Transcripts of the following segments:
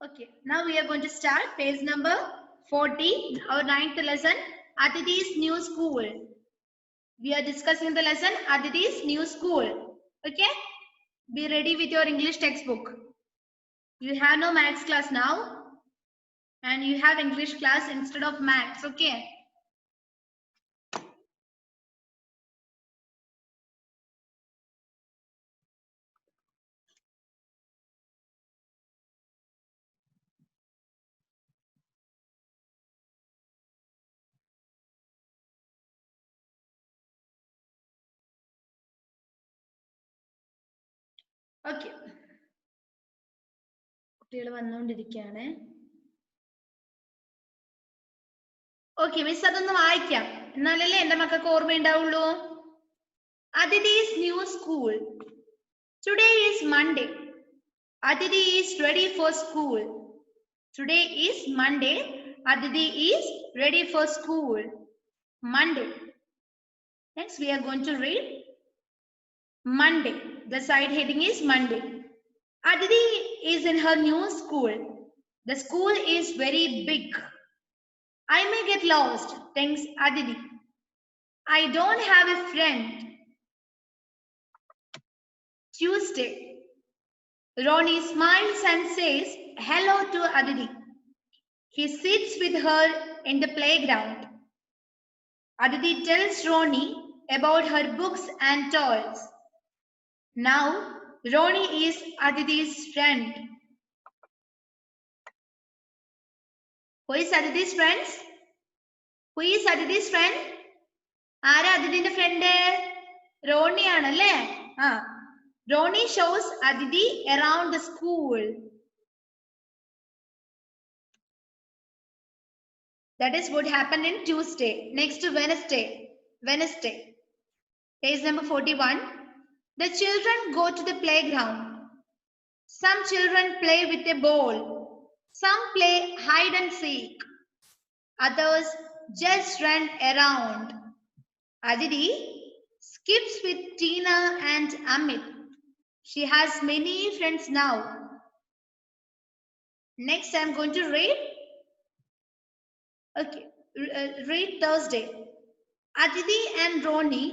Okay, now we are going to start page number 40, our 9th lesson, Aditi's New School. We are discussing the lesson Aditi's New School. Okay, be ready with your English textbook. You have no maths class now, and you have English class instead of maths. Okay. Okay. കുട്ടികൾ വന്നുകൊണ്ടിരിക്കുകയാണ്. Okay miss അതൊന്ന് വായിക്കാം എന്നാലല്ലേ എന്റെ മക്കൾക്ക് ഓർമ്മയുണ്ടാവുള്ളൂ. Aditi's new school. Today is Monday. Aditi is ready for school. Today is Monday. Aditi is ready for school. Monday. Next we are going to read Monday. The side heading is Monday. Aditi is in her new school. The school is very big. I may get lost, thinks Aditi. I don't have a friend. Tuesday. Ronnie smiles and says hello to Aditi. He sits with her in the playground. Aditi tells Ronnie about her books and toys. Now, Ronnie is Aditi's friend. Who is Aditi's friend? Who is Aditi's friend? ആരാ അതിഥിന്റെ front? Roni ആണല്ലേ? Ronnie shows Aditi around the school. That is what happened in Tuesday. Next Wednesday. Wednesday. Page number 41. The children go to the playground. Some children play with a ball. Some play hide and seek. Others just run around. Aditi skips with Tina and Amit. She has many friends now. Next, I'm going to read. Okay, read Thursday. Aditi and Ronnie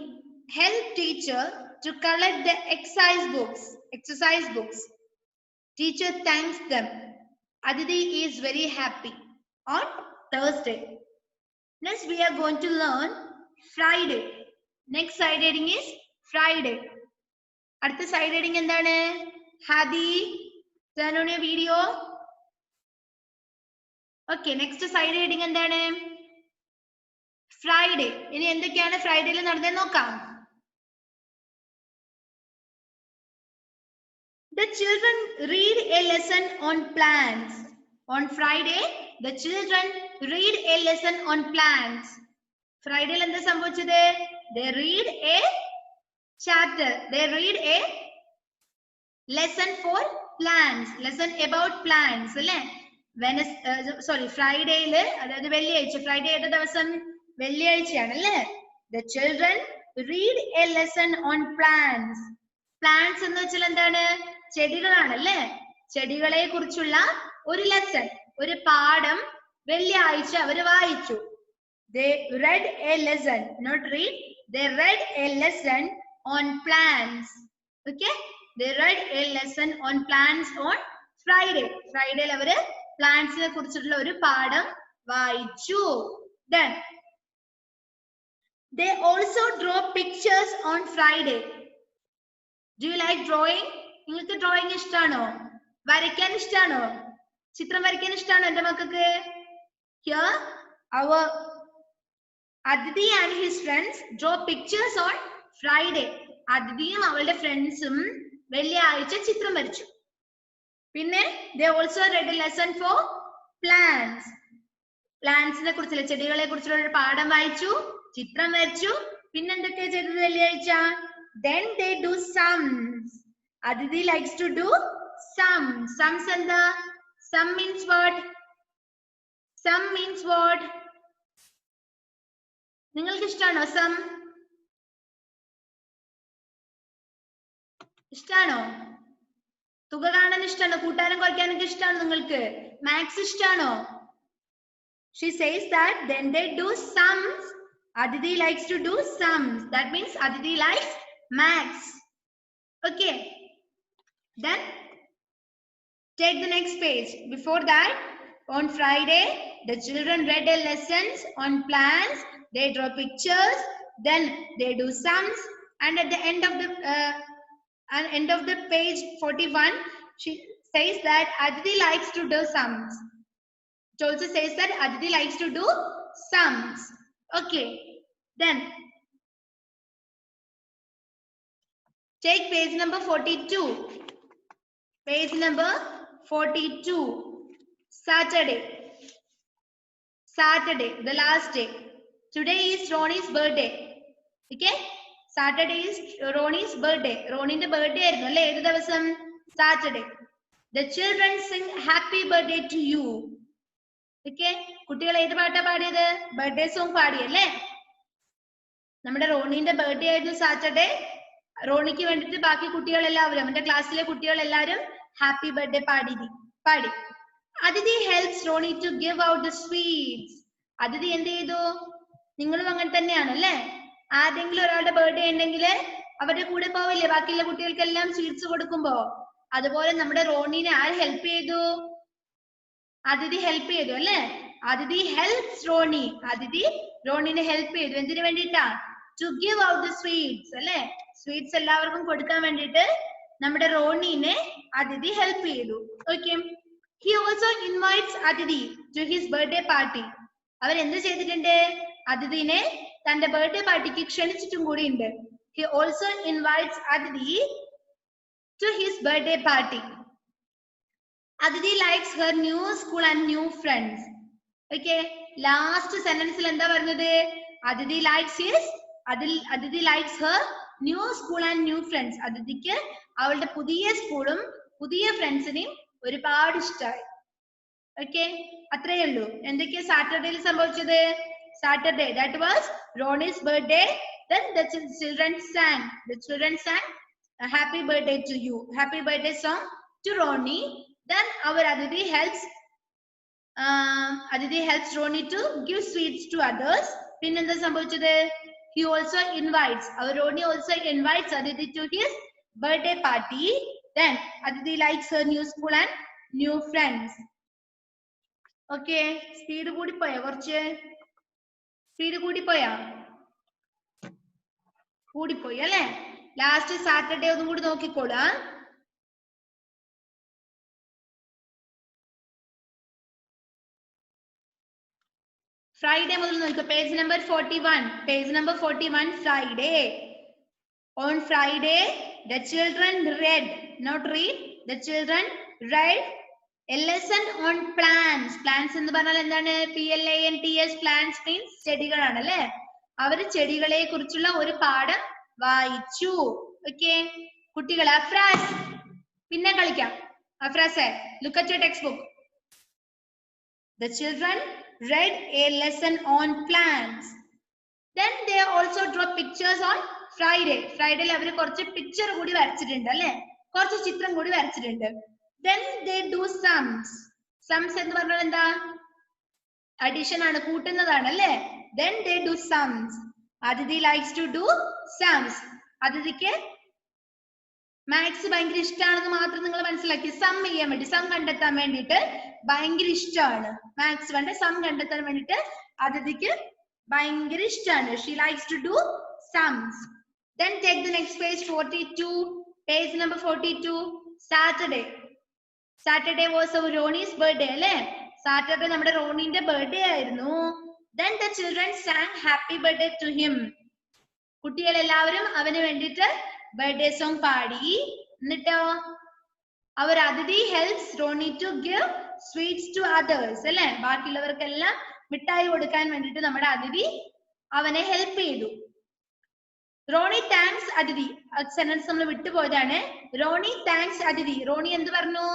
help teacher to collect the exercise books. Teacher thanks them. Aditi is very happy. On Thursday. Next, we are going to learn Friday. Next side heading is Friday. അടുത്ത side heading എന്താണ്? ഹദി turn on your video. Okay, next side heading എന്താണ്? Friday. ഇനി എന്തൊക്കെയാണ് ഫ്രൈഡേയിൽ നടന്നതെന്ന് നോക്കാം. The children read a lesson on plants. On Friday, the children read a lesson on plants. Friday എന്താ സംഭവിച്ചത്? They read a chapter. They read a lesson for plants. Lesson about plants. അല്ലേ? ഫ്രൈഡേയില് അതായത് വെള്ളിയാഴ്ച. Friday ഏത് ദിവസം? വെള്ളിയാഴ്ചയാണ് അല്ലേ? The children read a lesson on plants. Plants എന്ന് വെച്ചാൽ എന്താണ്? ചെടികളാണ് അല്ലേ? ചെടികളെ കുറിച്ചുള്ള ഒരു ലെസൺ, ഒരു പാഠം വെള്ളിയാഴ്ച അവര് വായിച്ചു. They read a lesson, not read. They read a lesson on plants. Okay? They read a lesson on plants on Friday. Friday അവര് പ്ലാന്റ്സിനെ കുറിച്ചിട്ടുള്ള ഒരു പാഠം വായിച്ചു. Then they also draw pictures on Friday. Do you like drawing? നിങ്ങൾക്ക് drawing ഇഷ്ടമാണോ? വരയ്ക്കാൻ ഇഷ്ടമാണോ? ചിത്രം വരയ്ക്കാൻ ഇഷ്ടമാണോ എന്റെ മക്കൾക്ക്? Here our Aditi and his friends draw pictures on Friday. Aditiയും അവളുടെ ഫ്രണ്ട്സും വെള്ളിയാഴ്ച ചിത്രം വരച്ചു. പിന്നെ they also read a lesson for plants. പ്ലാന്റ്സിനെ കുറിച്ചുള്ള ചെടികളെ കുറിച്ചുള്ള ഒരു പാഠം വായിച്ചു, ചിത്രം വരച്ചു. പിന്നെ എന്തൊക്കെയാ ചെയ്തത് വെള്ളിയാഴ്ച? Then they do sums. Aditi likes to do sums. Sums എന്താ? Sum means what? Sum means what? നിങ്ങൾക്ക് ഇഷ്ടമാണോ സം? ഇഷ്ടമാണോ? തുക കാണാൻ ഇഷ്ടമാണോ? കൂട്ടാനും കുറയ്ക്കാനൊക്കെ ഇഷ്ടമാണോ നിങ്ങൾക്ക്? മാത്സ് ഇഷ്ടമാണോ? She says that then they do sums. Aditi likes to do sums. That means Aditi likes maths. Okay. Then take the next page. Before that, on Friday, the children read their lessons on plans. They draw pictures. Then they do sums. And at the end of the page 41, she says that Aditi likes to do sums. It also says that Aditi likes to do sums. Okay. Then take page number 42. Page number 42. Saturday, the last day. Today is Ronnie's birthday. Okay? Saturday is Ronnie's birthday. Ronnie's birthday ആയിരുന്നു അല്ലേ? ഏത് ദിവസം? Saturday. The children sing happy birthday to you. Okay? കുട്ടികൾ ഏത് പാട്ടാ പാടിയത്? Birthday song പാടിയല്ലേ? നമ്മുടെ റോണിന്റെ ബർത്ത്ഡേ ആയിരുന്നു സാറ്റർഡേ. റോണിക്ക് വേണ്ടിട്ട് ബാക്കി കുട്ടികൾ എല്ലാവരും, അവന്റെ ക്ലാസ്സിലെ കുട്ടികൾ എല്ലാവരും ഹാപ്പി ബർത്ത്ഡേ പാടി. Aditi helps Ronnie to give out the sweets. Aditi എന്ത് ചെയ്തു? നിങ്ങളും അങ്ങനെ തന്നെയാണ് അല്ലേ? ആരെങ്കിലും ഒരാളുടെ ബർത്ത്ഡേ ഉണ്ടെങ്കിൽ അവരുടെ കൂടെ പോവില്ലേ ബാക്കിയുള്ള കുട്ടികൾക്കെല്ലാം സ്വീറ്റ്സ് കൊടുക്കുമ്പോ? അതുപോലെ നമ്മുടെ റോണിനെ ആര് ഹെൽപ്പ് ചെയ്തു? Aditi ഹെൽപ്പ് ചെയ്തു അല്ലേ? Aditi helps Ronnie. Aditi റോണിനെ ഹെൽപ്പ് ചെയ്തു. എന്തിനു വേണ്ടിട്ടാ? To give out the sweets അല്ലേ? സ്വീറ്റ്സ് എല്ലാവർക്കും കൊടുക്കാൻ വേണ്ടിട്ട് നമ്മുടെ റോണിനെ Aditi ഹെൽപ്പ് ചെയ്തു. Okay. He also invites Aditi to his birthday party. അവൻ എന്ത് ചെയ്തിട്ടുണ്ട്? Aditiനെ തന്റെ ബർത്ത്ഡേ പാർട്ടിക്ക് ക്ഷണിച്ചിട്ടും കൂടി ഉണ്ട്. He also invites Aditi to his birthday party. Aditi likes her new school and new friends. Okay, last sentence എന്താ പറഞ്ഞത്? Aditi likes her new school and new friends. Aditiക്ക് അവളുടെ പുതിയ സ്കൂളും പുതിയ ഫ്രണ്ട്സിനെയും ഒരുപാട് ഇഷ്ടമായി. ഓക്കെ, അത്രയേ ഉള്ളൂ. എന്തൊക്കെയാ സാറ്റർഡേയിൽ സംഭവിച്ചത്? Saturday, that was Ronnie's birthday. Then the children sang a happy birthday to you, happy birthday song to Ronnie. Then our Aditi helps Ronnie to give sweets to others. Pinenda sambhavichadu, he also invites, our Ronnie also invites Aditi to his birthday party. Then Aditi likes her new school and new friends. Okay, speed കൂടി പോയോ? കുറച്ച് speed കൂടിപ്പോയാ? കൂടിപ്പോയി അല്ലേ? Last Saturday ഒന്നും കൂടി നോക്കിക്കോളൂ. Friday മുതൽ നോക്കുക. Page number 41. Page number 41, Friday. On Friday, the children read, not read, the children read a lesson on plants. Plants എന്ന് പറഞ്ഞാൽ എന്താണ്? PLANTS. Plants means ചെടികളാണ് അല്ലേ? അവര് ചെടികളെ കുറിച്ചുള്ള ഒരു പാഠം വായിച്ചു. ഓക്കെ കുട്ടികൾ, അഫ്രാസ് പിന്നെ കളിക്കാം. Afras, look at your textbook. The children read a lesson on plants. Then they also draw pictures on Friday. Friday അവര് കുറച്ച് പിക്ചർ കൂടി വരച്ചിട്ടുണ്ട് അല്ലേ? കുറച്ച് ചിത്രം കൂടി വരച്ചിട്ടുണ്ട്. Then they do sums. Sums എന്ന് പറഞ്ഞാൽ എന്താ? അഡിഷൻ ആണ്, കൂട്ടുന്നതാണ് അല്ലേ? Then they do sums. Aditi likes to do sums. Aditiക്ക് മാത്സ് ഭയങ്കര ഇഷ്ടമാണെന്ന് മാത്രം നിങ്ങൾ മനസ്സിലാക്കി. സം ചെയ്യാൻ വേണ്ടി, സം കണ്ടെത്താൻ വേണ്ടിയിട്ട് ഭയങ്കര ഇഷ്ടമാണ്. മാത്സ് വേണ്ട സം കണ്ടെത്താൻ വേണ്ടിയിട്ട് Aditiക്ക് ഭയങ്കര ഇഷ്ടമാണ്. She likes to do sums. Then take the next page, 42. Page number 42. Saturday. Saturday was our Ronnie's birthday അല്ലേ? സാറ്റർഡേ നമ്മുടെ റോണിന്റെ ബർത്ത്ഡേ ആയിരുന്നു. Then the children sang happy birthday to him. കുട്ടികൾ എല്ലാവരും അവന് വേണ്ടിയിട്ട് ബർത്ത്ഡേ സോങ് പാടി. എന്നിട്ടോ അവർ Aditi helps Ronnie to give sweets to others അല്ലേ? ബാക്കിയുള്ളവർക്കെല്ലാം മിഠായി കൊടുക്കാൻ വേണ്ടിയിട്ട് നമ്മുടെ Aditi അവനെ ഹെൽപ്പ് ചെയ്തു. Ronnie thanks Aditi. സെന്റൻസ് നമ്മൾ വിട്ടുപോയതാണ്. Ronnie thanks Aditi. Ronnie എന്ത് പറഞ്ഞു?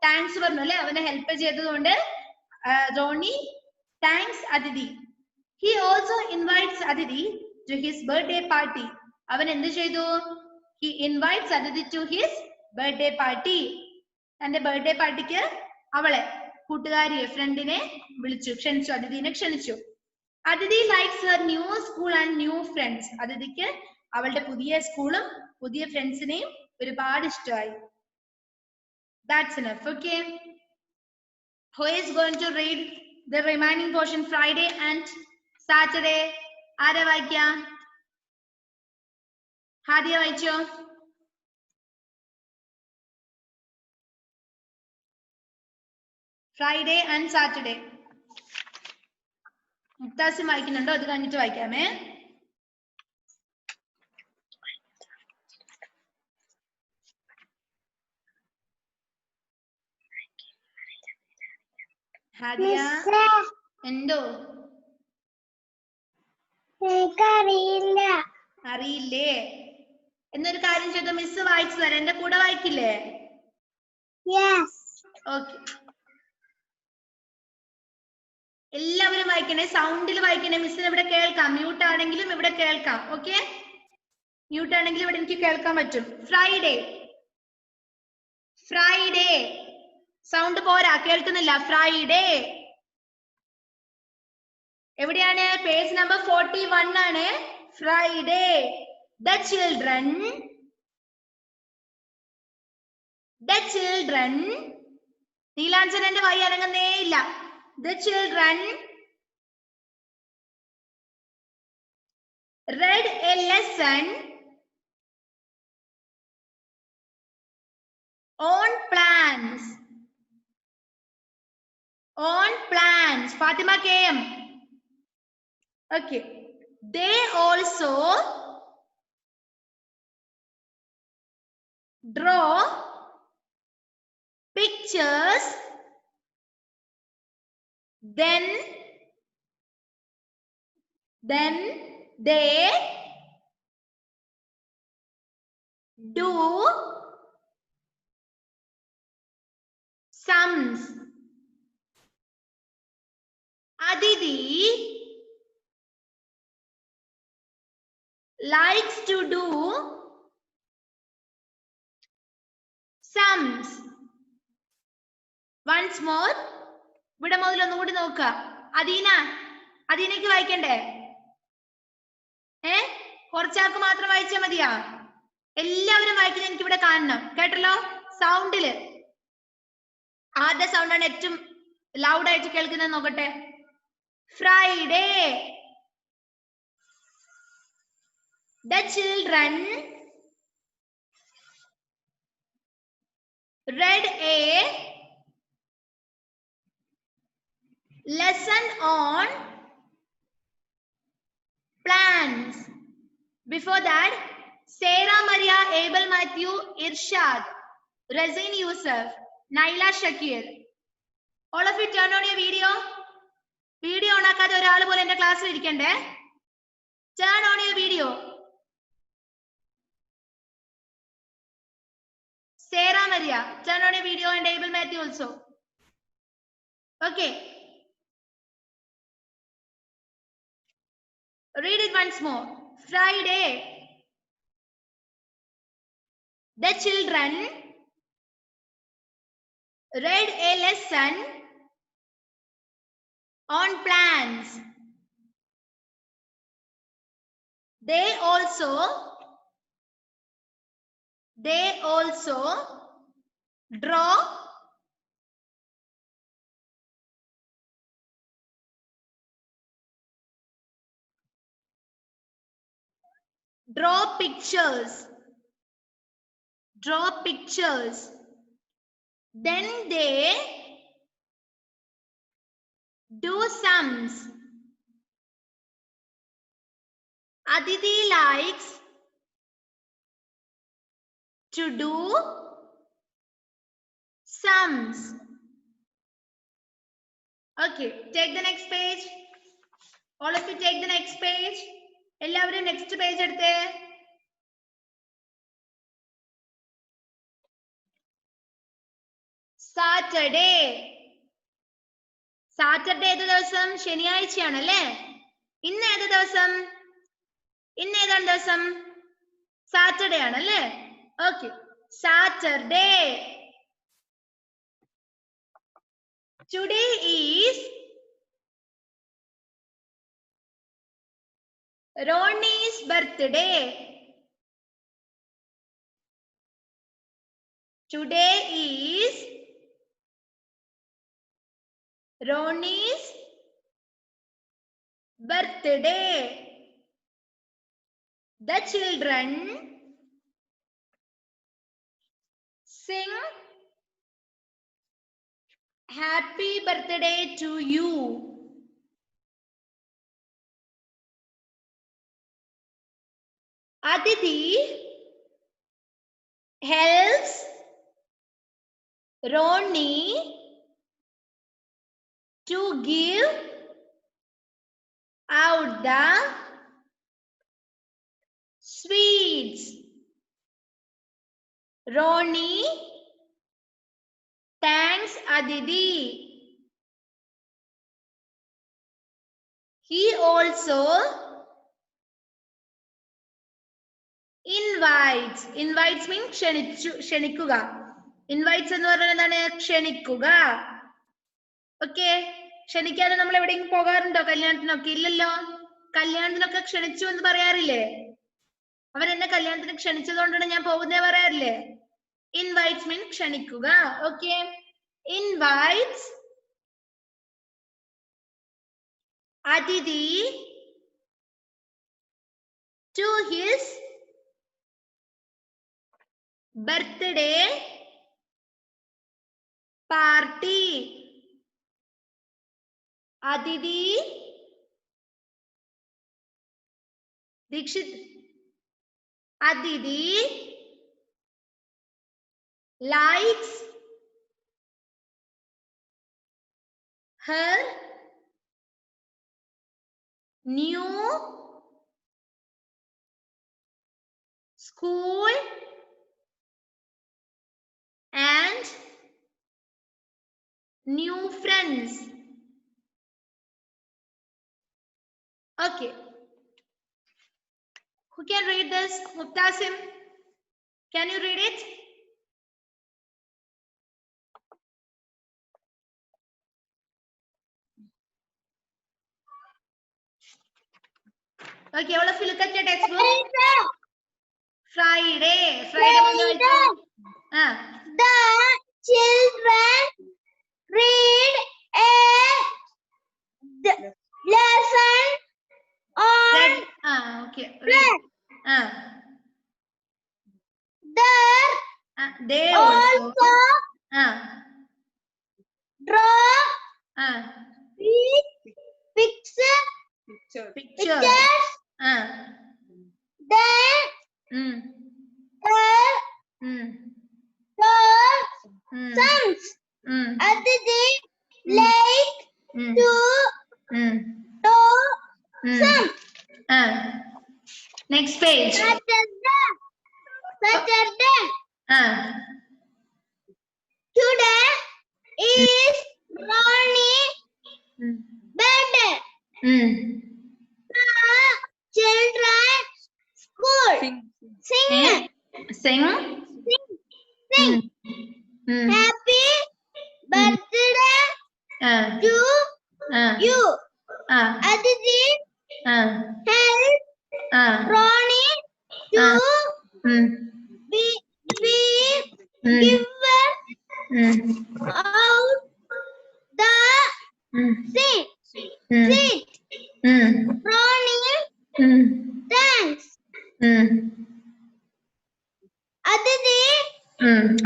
താങ്ക്സ് പറഞ്ഞു അല്ലെ? അവനെ ഹെൽപ്പ് ചെയ്തതുകൊണ്ട് Ronnie thanks Aditi. He also invites Aditi to his birthday party. അവൻ എന്ത് ചെയ്തു? He invites Aditi to his birthday party. തന്റെ ബർത്ത്ഡേ പാർട്ടിക്ക് അവളെ കൂട്ടുകാരിയെ ഫ്രണ്ടിനെ വിളിച്ചു, ക്ഷണിച്ചു, അതിഥിനെ ക്ഷണിച്ചു. Aditi likes her new school and new friends. അതിഥിക്ക് അവളുടെ പുതിയ സ്കൂളും പുതിയ ഫ്രണ്ട്സിനെയും ഒരുപാട് ഇഷ്ടമായി. That's enough. Okay. Who is going to read the remaining portion Friday and Saturday? ആരാ വായിക്കാ? ഹാദിയ വായിച്ചോ? Friday and Saturday. മുക്താസിം വായിക്കുന്നുണ്ടോ? അത് കഴിഞ്ഞിട്ട് വായിക്കാമേ. ഹാദിയ എന്തോ? അറിയില്ലേ? എന്നൊരു കാര്യം ചെയ്തോ, മിസ് വായിച്ചു തരാം. എന്റെ കൂടെ വായിക്കില്ലേ? ഓക്കെ. എല്ലാവരും വായിക്കണേ, സൗണ്ടിൽ വായിക്കണേ. മിസ്സിന് ഇവിടെ കേൾക്കാം. മ്യൂട്ട് ആണെങ്കിലും ഇവിടെ കേൾക്കാം. ഓക്കെ, മ്യൂട്ട് ആണെങ്കിലും ഇവിടെ എനിക്ക് കേൾക്കാൻ പറ്റും. Friday, Friday. സൗണ്ട് പോരാ, കേൾക്കുന്നില്ല. ഫ്രൈഡേ എവിടെയാണ്? പേജ് നമ്പർ 41 ആണ്. ഫ്രൈഡേ. The children നീലാഞ്ജനന്റെ വായി അനങ്ങുന്നേ ഇല്ല. The children read a lesson on plants. Fatima KM. Okay. They also draw pictures, then they do sums. Aditi likes to do sums. Once more. ഇവിടെ മുതൽ ഒന്നുകൂടി നോക്കുക. അദീനയ്ക്ക് വായിക്കണ്ടേ? കുറച്ചാൾക്ക് മാത്രം വായിച്ചാൽ മതിയാ? എല്ലാവരും വായിക്കുന്നത് എനിക്ക് ഇവിടെ കാണണം. കേട്ടല്ലോ? സൗണ്ടില് ആദ്യ സൗണ്ടാണ് ഏറ്റവും ലൗഡ് ആയിട്ട് കേൾക്കുന്നത്. നോക്കട്ടെ. Friday. The children read a lesson on plants. Before that, Sarah Maria, Abel Matthew, Irshad, Razin Yusuf, Naila Shakir. All of you turn on your video. Video on ആക്കാതെ ഒരാൾ പോലെ എന്റെ ക്ലാസ്സിൽ ഇരിക്കണ്ടേ? Turn on your video. Sarah Maria, turn on your video, and Abel Matthew also. Okay. Read it once more. Friday. The children read a lesson on plants. They also draw pictures. Then they do sums. Aditi likes to do sums. Okay, take the next page. All of you take the next page. എല്ലാവരും next page എടുത്തേ. Saturday. Saturday ഏത് ദിവസം? ശനിയാഴ്ചയാണല്ലേ? ഇന്ന് ഏത് ദിവസം? ഇന്ന് ഏതാണ് ദിവസം? സാറ്റർഡേ ആണല്ലേ? Okay. Saturday. Today is Ronnie's birthday. Today is Ronnie's birthday. The children sing happy birthday to you. Aditi helps Ronnie to give out the sweets. Ronnie thanks Aditi. He also invites. Invites means ക്ഷണിക്കുക. Invites എന്ന് പറഞ്ഞാൽ എന്താണ്? ക്ഷണിക്കുക. Okay, ക്ഷണിക്കാതെ നമ്മൾ എവിടെയെങ്കിലും പോകാറുണ്ടോ? കല്യാണത്തിനൊക്കെ ഇല്ലല്ലോ. കല്യാണത്തിനൊക്കെ ക്ഷണിച്ചു എന്ന് പറയാറില്ലേ? അവരെന്നെ കല്യാണത്തിന് ക്ഷണിച്ചതുകൊണ്ടാണ് ഞാൻ പോകുന്നേ പറയാറില്ലേ? Invites means ക്ഷണിക്കുക. Okay, invites Aditi to his birthday party. Aditi, Dikshit, Aditi likes her new school and new friends. Okay, who can read this? Mubtasim, can you read it? Okay, all of you look at your textbook. Friday. The children read a lesson on Okay. bread. They Also draw pictures. Then sums. Aditi like to sum. Next page. Saturday. Today is Ronnie's birthday. The children school Sing. Happy birthday to you. Aditi help Ronnie to be give out the seat. Ronnie thanks.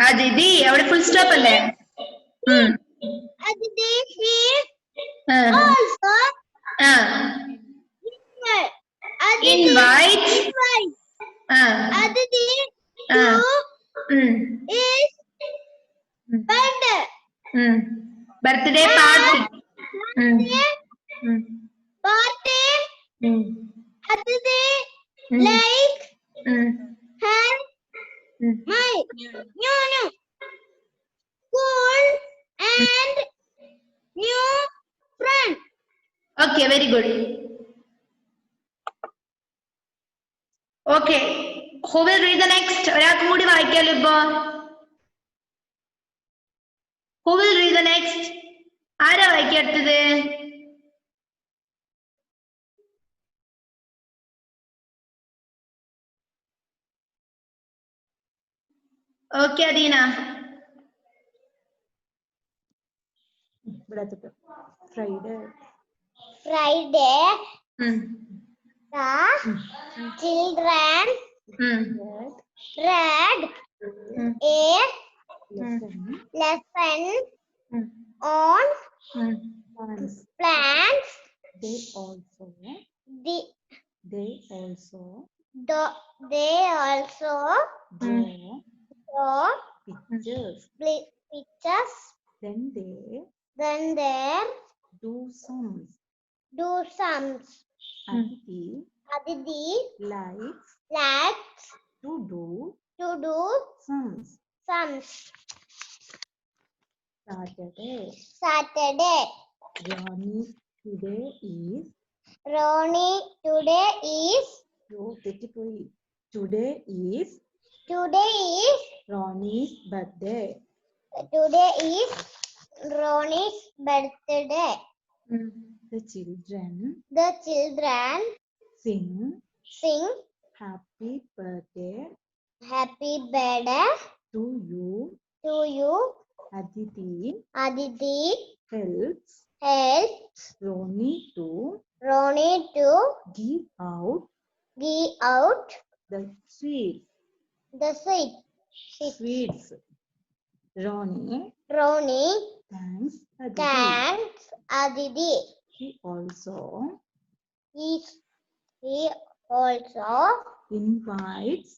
Aditi, അവിടെ full stop അല്ലേ? Aditi he also invite Aditi to is birthday party. Party. Aditi like her my new school and new friend. Okay, very good. Okay, who will read the next? ഒരാൾക്കും കൂടി വായിക്കാലോ ഇപ്പോ. Who will read the next? ആരാ വായിക്കടുത്തത്? Okay Adeena. Friday. Friday. The children read a lesson on plants. They also draw pictures. pictures. Then they do sums. Aditi likes to do sums. Saturday. Ronnie today is Today is Ronnie's birthday. The children sing happy birthday to you. Aditi helps Ronnie to give out the sweets. Ronnie thanks Aditi. He also invites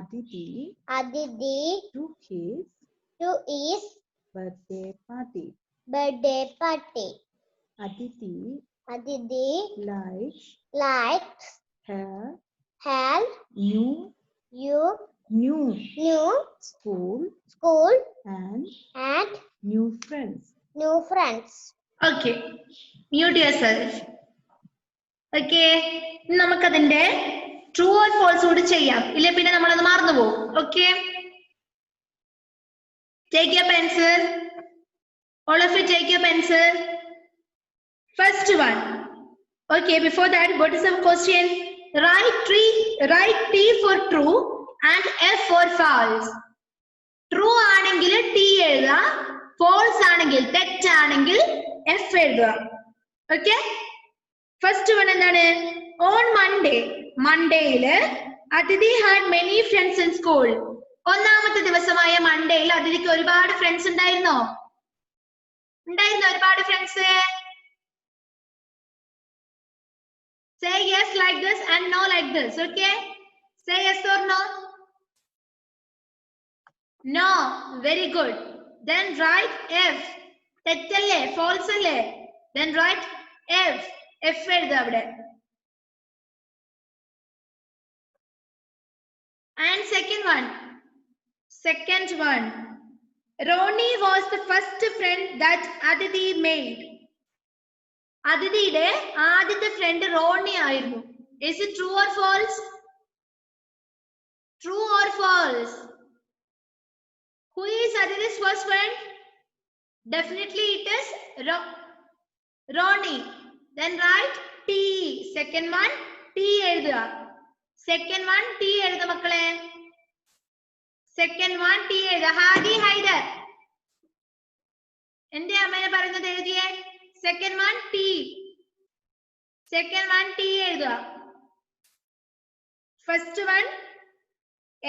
Aditi to his birthday party. Aditi likes her new school and new friends. Okay, mute yourself. Okay, നമുക്കതിന്റെ true or false കൂടി ചെയ്യാം. ഇല്ല പിന്നെ നമ്മളത് മറന്നു പോകും. Okay, take your pencil. All of you take your pencil. First one. Okay, before that, what is the question? Write T for true and F for false. True ആണെങ്കിൽ T എഴുതുക, false ആണെങ്കിൽ തെറ്റാണെങ്കിൽ F എഴുതുക. Okay? First one എന്താണ്? On Mondayയില് Aditi had many friends in school. ഒന്നാമത്തെ ദിവസമായ മൺഡേയിൽ അതിഥിക്ക് ഒരുപാട് friends ഉണ്ടായിരുന്നോ? ഒരുപാട് friends? Say yes like this and no like this. Okay? Say yes or no. No. Very good. Then write F. തെറ്റല്ലേ? False അല്ലേ? Then write F. F എഴുതുക അവിടെ. And second one. Ronnie was the first friend that Aditi made. Aditiയുടെ ആദ്യത്തെ front Roni ആയിരുന്നു. Is it true or false? True or false? Who is Aditi's first friend? Definitely it is Ronnie. Then write T. Second one T എഴുതുക. Second one T എഴുതുക മക്കളെ. Second one T എഴുതുക. ഹാദി ഹൈദർ. എന്റെ അമ്മയെ പറയുന്നത് എഴുതിയേ. Second one T. എഴുതുക. First one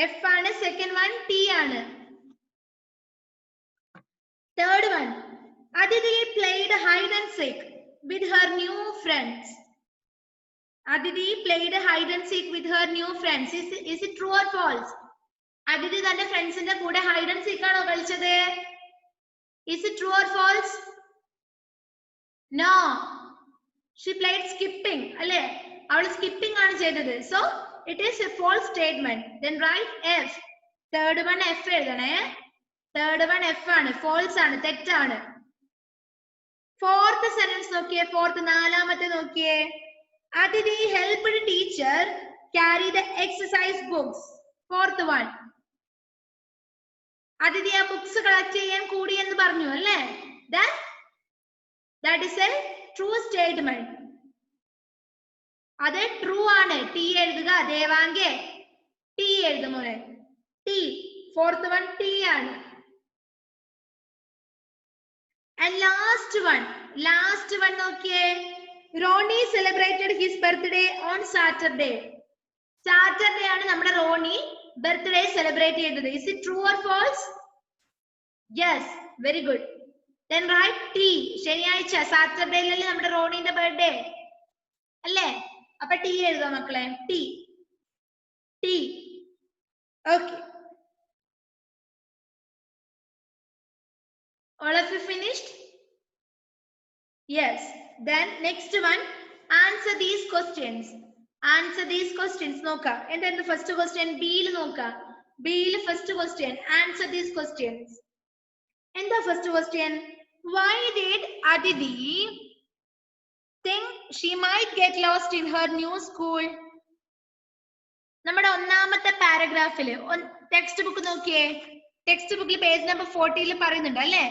F ആണ്. Second one T ആണ്. Third one. Aditi played hide and seek with her new friends. Aditi played hide and seek with her new friends. Is it true or false? Aditi തന്റെ ഫ്രണ്ട്സിന്റെ കൂടെ hide and seek ആണോ കളിച്ചത്? Is it true or false? No. She played skipping. അല്ലേ? അവൾ skipping ആണ് ചെയ്തത്. So it is a false statement. Then write F. Third one F എഴുതണേ. Third one F ആണ്. False ആണ്. തെറ്റാണ്. Fourth sentence നോക്കിയേ. Fourth നാലാമത്തെ നോക്കിയേ. Aditi helped teacher carry the exercise books. Fourth one. Aditi ആ books കളക്ട് ചെയ്യാൻ കൂടി എന്ന് പറഞ്ഞു അല്ലേ? Then That is a true statement. അത് true ആണ്. T എഴുതുക. ദേവാംഗെ T എഴുതുമോനെ. T. Fourth one T ആണ്. And last one നോക്കിയേ. Ronnie celebrated his birthday on Saturday. Saturday ആണ് നമ്മുടെ റോണി birthday celebrate ചെയ്തത്. Is it true or false? Yes, very good. Then write T. ശനിയാഴ്ച സാറ്റർഡേയിലല്ലേ നമ്മുടെ റോണിന്റെ ബർത്ത്ഡേ അല്ലേ? അപ്പൊ T എഴുതുക മക്കളെ. T. Okay. All of you finished? Yes. Then next one, answer these questions. Answer these questions. നോക്ക. എന്താണ് first question? B യിൽ നോക്ക. B യിൽ first question. Answer these questions. എന്താ first question? Why did Aditi think she might get lost in her new school? നമ്മുടെ ഒന്നാമത്തെ പാരഗ്രാഫില് text book നോക്കിയേ. Text ബുക്കിൽ പേജ് നമ്പർ 40 പറയുന്നുണ്ട് അല്ലേ?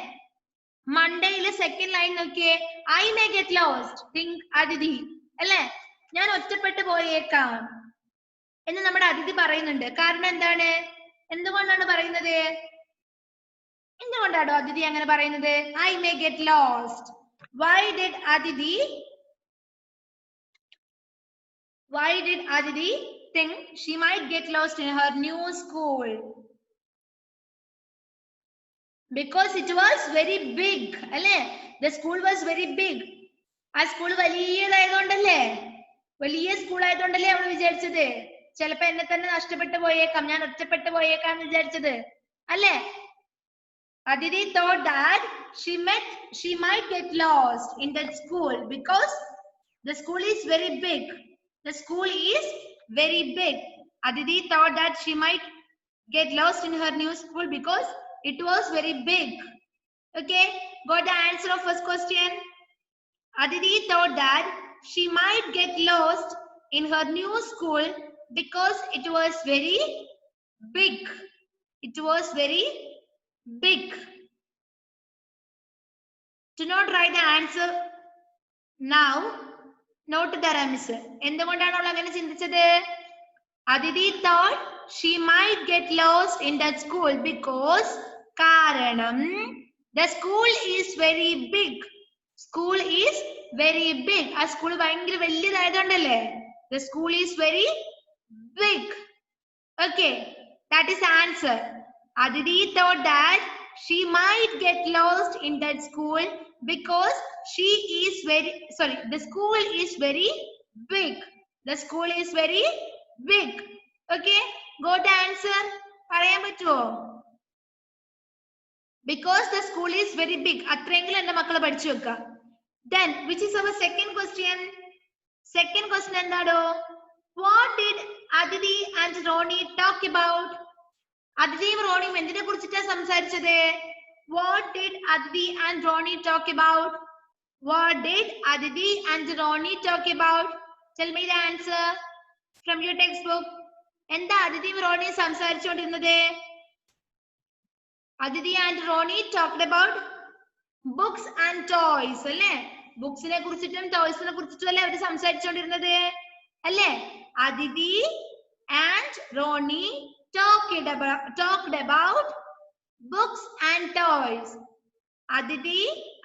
മൺഡേയില് സെക്കൻഡ് ലൈൻ നോക്കിയേ. I may get lost, think Aditi. അല്ലേ? ഞാൻ ഒറ്റപ്പെട്ടു പോയേക്കാം എന്ന് നമ്മുടെ അതിഥി പറയുന്നുണ്ട്. കാരണം എന്താണ്? എന്തുകൊണ്ടാണ് പറയുന്നത്? എന്തുകൊണ്ടാണോ അതിഥി അങ്ങനെ പറയുന്നത്? I may get lost. Why did Aditi think she might get lost in her new school? Because it was very big. അല്ലേ? The school was very big. ആ സ്കൂൾ വലിയതായതുകൊണ്ടല്ലേ? വലിയ സ്കൂൾ ആയതുകൊണ്ടല്ലേ അവൾ വിചാരിച്ചത് ചിലപ്പോ എന്നെ തന്നെ നഷ്ടപ്പെട്ടു പോയേക്കാം, ഞാൻ ഒറ്റപ്പെട്ടു പോയേക്കാം എന്ന് വിചാരിച്ചത് അല്ലേ? Aditi thought that she might get lost in that school because the school is very big. The school is very big. Aditi thought that she might get lost in her new school because it was very big. Okay, got the answer of first question? Aditi thought that she might get lost in her new school because it was very big. It was very big. Do not write the answer now. Note the rhymes. എന്തുകൊണ്ടാണ് അവൾ അങ്ങനെ ചിന്തിച്ചത്? Aditi thought she might get lost in that school because കാരണം the school is very big. School is very big. ആ school ഭയങ്കര വലിയതായതുകൊണ്ടല്ലേ? The school is very big. Okay, that is the answer. Aditi thought that she might get lost in that school because the school is very big. The school is very big. Okay, got the answer? പറയാൻ പറ്റുമോ? Because the school is very big. അത്രയെങ്കിലും എന്റെ മക്കളെ പഠിച്ചു വെക്കുക. Then which is our second question? Second question എന്താണോ? What did Aditi and Ronnie talk about? അതിഥിയും റോണിയും എന്തിനെ കുറിച്ചിട്ടാണ് സംസാരിച്ചത്? What did Aditi and Ronnie talk about? What did Aditi and Ronnie talk about? Tell me the answer from your textbook. എന്താ അതിഥിയും റോണിയും സംസാരിച്ചുകൊണ്ടിരുന്നത്? Aditi and Ronnie talked about books and toys. അല്ലേ? ബുക്സിനെ കുറിച്ചിട്ടും ടോയ്സിനെ കുറിച്ചിട്ടും അല്ലേ അവർ സംസാരിച്ചുകൊണ്ടിരുന്നത് അല്ലേ? Aditi and Ronnie talked about books and toys. Aditi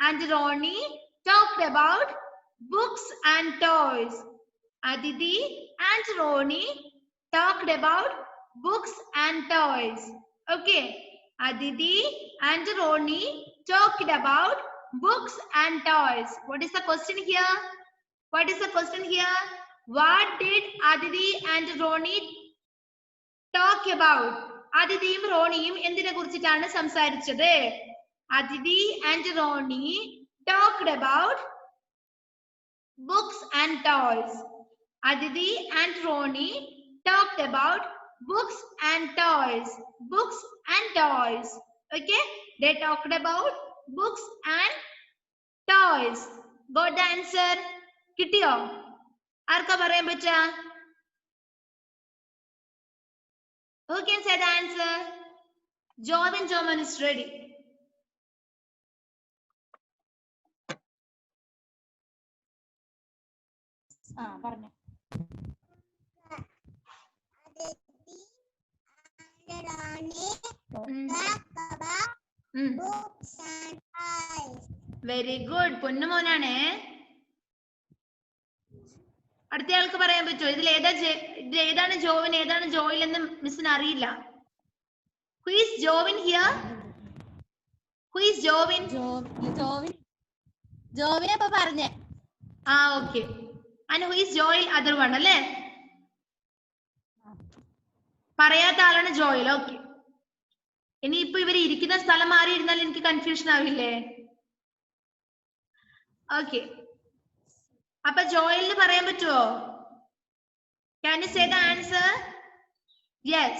and Ronnie talked about books and toys. Aditi and Ronnie talked about books and toys. Okay, Aditi and Ronnie talked about books and toys. What is the question here? What is the question here? What did Aditi and Ronnie talk about? Adithiയും റോണിയും എന്തിനെ കുറിച്ചിട്ടാണ് സംസാരിച്ചത്? Aditi and Ronnie talked about books and toys. Aditi and Ronnie talked about books and toys. Books and toys. Okay, they talked about books and toys. Got the answer? കിട്ടിയോ? ആർക്കാ പറയാൻ പറ്റാ? Who can say the answer? Jovin Joman is ready. പറഞ്ഞു. Very good. പൊന്നുമോനാണ്. അടുത്തയാൾക്ക് പറയാൻ പറ്റുമോ ഇതിൽ ഏതാണ് ജോവിൻ ഏതാണ് ജോയിൽ എന്ന് മിസ്സിന് അറിയില്ല. Who is Jovin here? Who is Jovin? ജോവിനെ ഇപ്പൊ പറഞ്ഞേ. Okay. And who is Joel? Other one അല്ലേ? പറയാത്ത ആളാണ് ജോയിൽ. ഓക്കെ. ഇനിയിപ്പോ ഇവര് ഇരിക്കുന്ന സ്ഥലം മാറി ഇരുന്നാൽ എനിക്ക് കൺഫ്യൂഷൻ ആവില്ലേ? ഓക്കെ. അപ്പൊ ജോയിലിന് പറയാൻ പറ്റുമോ? Can you say the answer? Yes.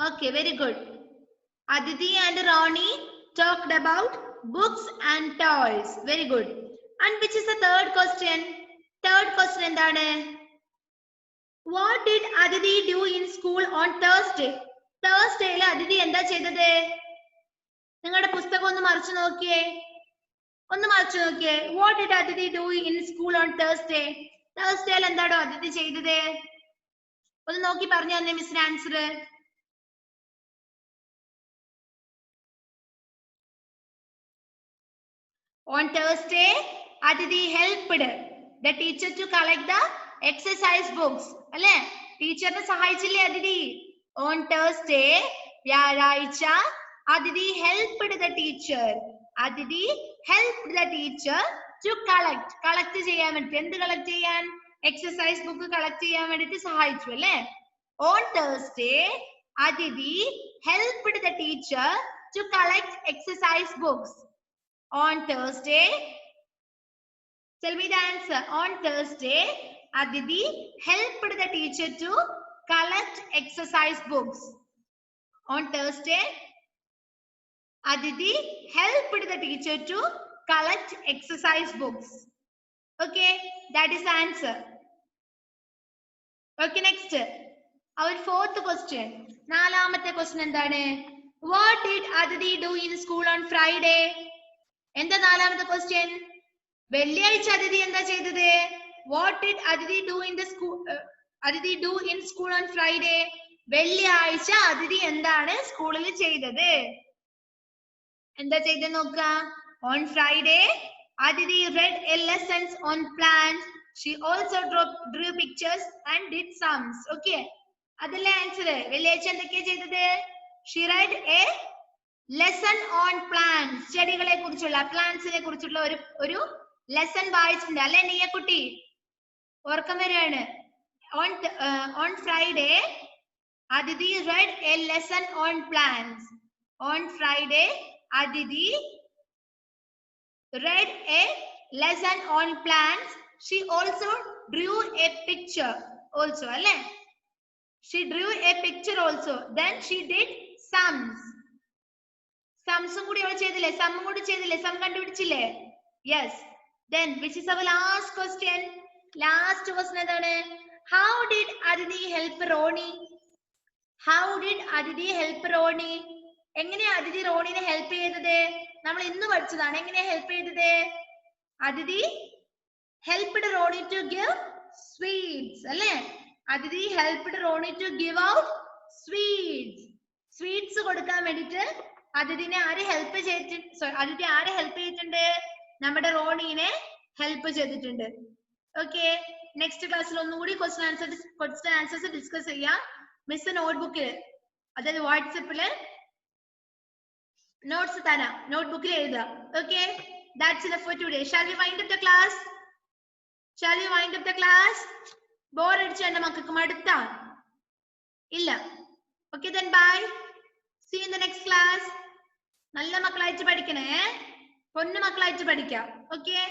Okay, very good. Aditi and Ronnie talked about books and toys. Very good. And which is the third question? Third question endane? What did Aditi do in school on Thursday? Thursday la Aditi enda cheytade? Ningade pustakam onnu marichu nokkiye. What did Aditi do in school on Thursday? Thursday la endado Aditi cheytade? ഒന്ന് നോക്കി പറഞ്ഞു തന്നെ മിസ്സിന് answer. On Thursday, Aditi helped the teacher to collect the exercise books. അല്ലേ? ടീച്ചറിനെ സഹായിച്ചില്ലേ Aditi? On Thursday, വ്യാഴാഴ്ച, Aditi helped the teacher. Aditi helped the teacher to collect ചെയ്യാൻ വേണ്ടി. എന്ത് കളക്ട് ചെയ്യാൻ? എക്സസൈസ് ബുക്ക് കളക്ട് ചെയ്യാൻ വേണ്ടിട്ട് സഹായിച്ചു അല്ലേ? On Thursday, Aditi helped the teacher to collect exercise books. On Thursday, tell me the answer. On Thursday, Aditi helped the teacher to collect exercise books. On Thursday, Aditi helped the teacher to collect exercise books. Okay, that is the answer. Okay, next. Our fourth question. നാലാമത്തെ question എന്താണ്? What did Aditi do in school on Friday? എന്താ നാലാമത്തെ question? വെള്ളിയാഴ്ച Aditi എന്താ ചെയ്തത്? What did Aditi do in the school? Aditi do in school on Friday? വെള്ളിയാഴ്ച Aditi എന്താണ് സ്കൂളിൽ ചെയ്തത്? എന്താ ചെയ്തത് നോക്ക. On Friday, Aditi read a lessons on plants. She also drew pictures and did sums. Okay. അതല്ലേ ആൻസർ. വെള്ളിയാഴ്ച എന്തൊക്കെയാ ചെയ്തത്? She read a lesson on plants. ചെടികളെ കുറിച്ചുള്ള പ്ലാന്റ്സിനെ കുറിച്ചുള്ള ഒരു ലെസൺ വായിച്ചിട്ടുണ്ട് അല്ലേ നീയക്കുട്ടി? ഓർക്കം വരികയാണ്. On Friday, Aditi read a lesson on plants. On Friday, Aditi read a lesson on plants. She also drew a picture also alle. She drew a picture also. Then she did sums. Sums kudi aval cheyidille. Sum kudi cheyidille. Sum kandupidichille. Yes. Then which is our last question? Last question endane? How did Aditi help Ronnie? How did Aditi help Ronnie? എങ്ങനെയാ Aditi റോണിനെ help ചെയ്തത്? നമ്മൾ ഇന്ന് പഠിച്ചതാണ്. എങ്ങനെയാ help ചെയ്തത്? Aditi helped Ronnie to give sweets അല്ലേ? Aditi helped Ronnie to give out sweets. Sweets കൊടുക്കാൻ വേണ്ടിട്ട് Aditi ആര് ഹെൽപ്പ് ചെയ്തിട്ടുണ്ട്? നമ്മുടെ റോണിനെ ഹെൽപ്പ് ചെയ്തിട്ടുണ്ട്. ഓക്കെ, നെക്സ്റ്റ് ക്ലാസ്സിൽ ഒന്നുകൂടി ക്വസ്റ്റ്യൻ ആൻസേഴ്സ് ഡിസ്കസ് ചെയ്യാം. മിസ് നോട്ട്ബുക്കിൽ, അതായത് വാട്സപ്പില് നോട്ട്സ് തരാം, നോട്ട്ബുക്കിൽ എഴുതാം. Okay, that's enough for today. Shall we wind up the class? Bore അടിച്ച എന്റെ മക്കൾക്ക് മടുത്താ? ഇല്ല. Okay, then bye. See you in the next class. നല്ല മക്കളായിട്ട് പഠിക്കണേ, പൊന്നു മക്കളായിട്ട് പഠിക്കാം. Okay.